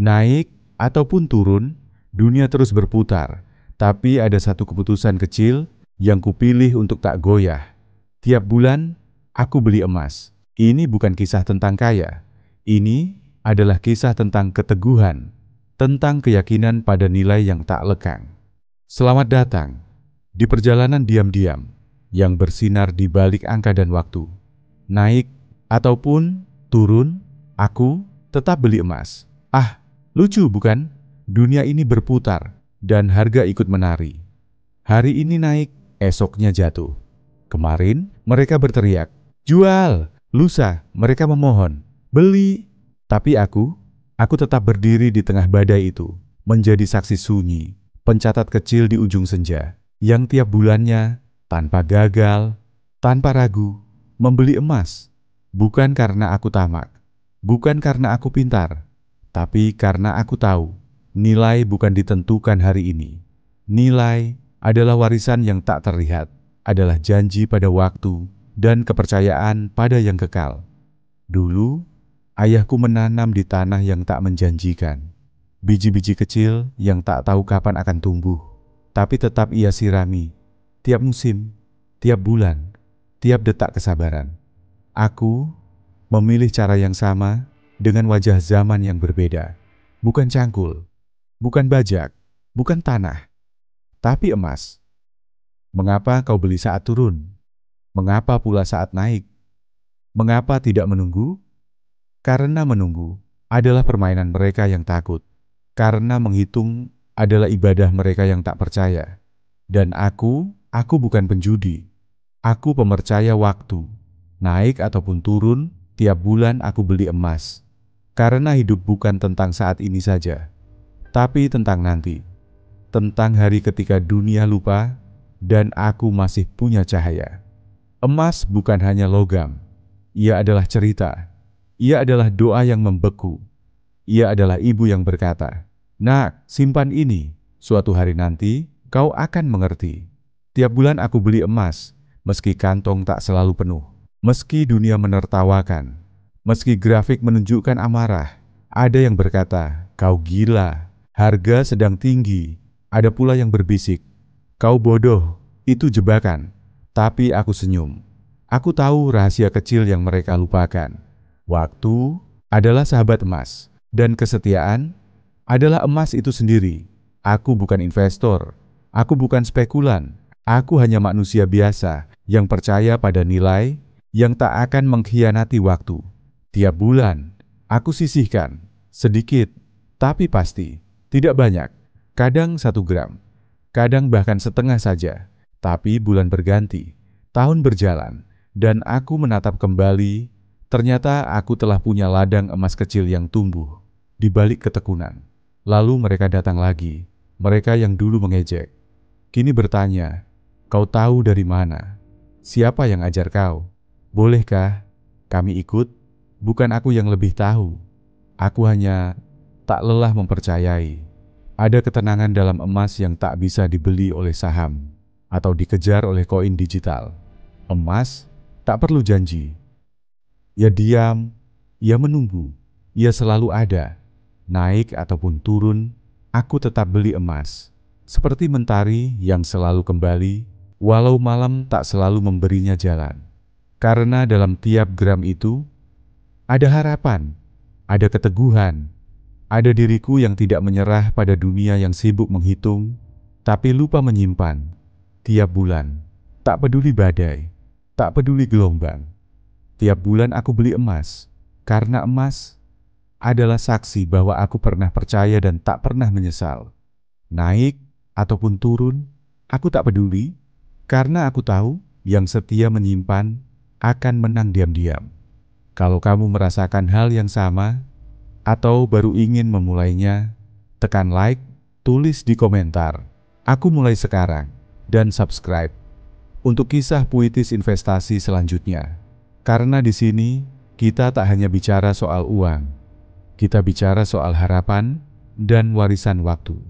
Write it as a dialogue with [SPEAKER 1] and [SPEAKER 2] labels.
[SPEAKER 1] Naik ataupun turun, dunia terus berputar. Tapi ada satu keputusan kecil yang kupilih untuk tak goyah. Tiap bulan, aku beli emas. Ini bukan kisah tentang kaya. Ini adalah kisah tentang keteguhan, tentang keyakinan pada nilai yang tak lekang. Selamat datang di perjalanan diam-diam yang bersinar di balik angka dan waktu. Naik ataupun turun, aku tetap beli emas. Ah, lucu bukan? Dunia ini berputar dan harga ikut menari. Hari ini naik, esoknya jatuh. Kemarin mereka berteriak, "Jual!" Lusa mereka memohon, "Beli!" Tapi aku tetap berdiri di tengah badai itu, menjadi saksi sunyi, pencatat kecil di ujung senja, yang tiap bulannya, tanpa gagal, tanpa ragu, membeli emas. Bukan karena aku tamak, bukan karena aku pintar, tapi karena aku tahu, nilai bukan ditentukan hari ini. Nilai adalah warisan yang tak terlihat, adalah janji pada waktu dan kepercayaan pada yang kekal. Dulu, ayahku menanam di tanah yang tak menjanjikan. Biji-biji kecil yang tak tahu kapan akan tumbuh, tapi tetap ia sirami. Tiap musim, tiap bulan, tiap detak kesabaran. Aku memilih cara yang sama dengan wajah zaman yang berbeda. Bukan cangkul, bukan bajak, bukan tanah, tapi emas. Mengapa kau beli saat turun? Mengapa pula saat naik? Mengapa tidak menunggu? Karena menunggu adalah permainan mereka yang takut. Karena menghitung adalah ibadah mereka yang tak percaya. Dan aku bukan penjudi. Aku pemercaya waktu. Naik ataupun turun, tiap bulan aku beli emas. Karena hidup bukan tentang saat ini saja, tapi tentang nanti. Tentang hari ketika dunia lupa dan aku masih punya cahaya. Emas bukan hanya logam. Ia adalah cerita. Ia adalah doa yang membeku. Ia adalah ibu yang berkata, "Nak, simpan ini. Suatu hari nanti, kau akan mengerti." Tiap bulan aku beli emas, meski kantong tak selalu penuh. Meski dunia menertawakan. Meski grafik menunjukkan amarah. Ada yang berkata, "Kau gila. Harga sedang tinggi." Ada pula yang berbisik, "Kau bodoh. Itu jebakan." Tapi aku senyum. Aku tahu rahasia kecil yang mereka lupakan. Waktu adalah sahabat emas, dan kesetiaan adalah emas itu sendiri. Aku bukan investor, aku bukan spekulan, aku hanya manusia biasa yang percaya pada nilai yang tak akan mengkhianati waktu. Tiap bulan, aku sisihkan, sedikit, tapi pasti, tidak banyak, kadang 1 gram, kadang bahkan setengah saja. Tapi bulan berganti, tahun berjalan, dan aku menatap kembali. Ternyata aku telah punya ladang emas kecil yang tumbuh di balik ketekunan. Lalu mereka datang lagi, mereka yang dulu mengejek. Kini bertanya, "Kau tahu dari mana? Siapa yang ajar kau? Bolehkah kami ikut?" Bukan aku yang lebih tahu, aku hanya tak lelah mempercayai. Ada ketenangan dalam emas yang tak bisa dibeli oleh saham atau dikejar oleh koin digital. Emas tak perlu janji. Ia diam, ia menunggu, ia selalu ada. Naik ataupun turun, aku tetap beli emas. Seperti mentari yang selalu kembali, walau malam tak selalu memberinya jalan. Karena dalam tiap gram itu, ada harapan, ada keteguhan, ada diriku yang tidak menyerah pada dunia yang sibuk menghitung, tapi lupa menyimpan. Tiap bulan, tak peduli badai, tak peduli gelombang. Tiap bulan aku beli emas, karena emas adalah saksi bahwa aku pernah percaya dan tak pernah menyesal. Naik ataupun turun, aku tak peduli, karena aku tahu yang setia menyimpan akan menang diam-diam. Kalau kamu merasakan hal yang sama, atau baru ingin memulainya, tekan like, tulis di komentar, "Aku mulai sekarang," dan subscribe untuk kisah puitis investasi selanjutnya. Karena di sini, kita tak hanya bicara soal uang, kita bicara soal harapan dan warisan waktu.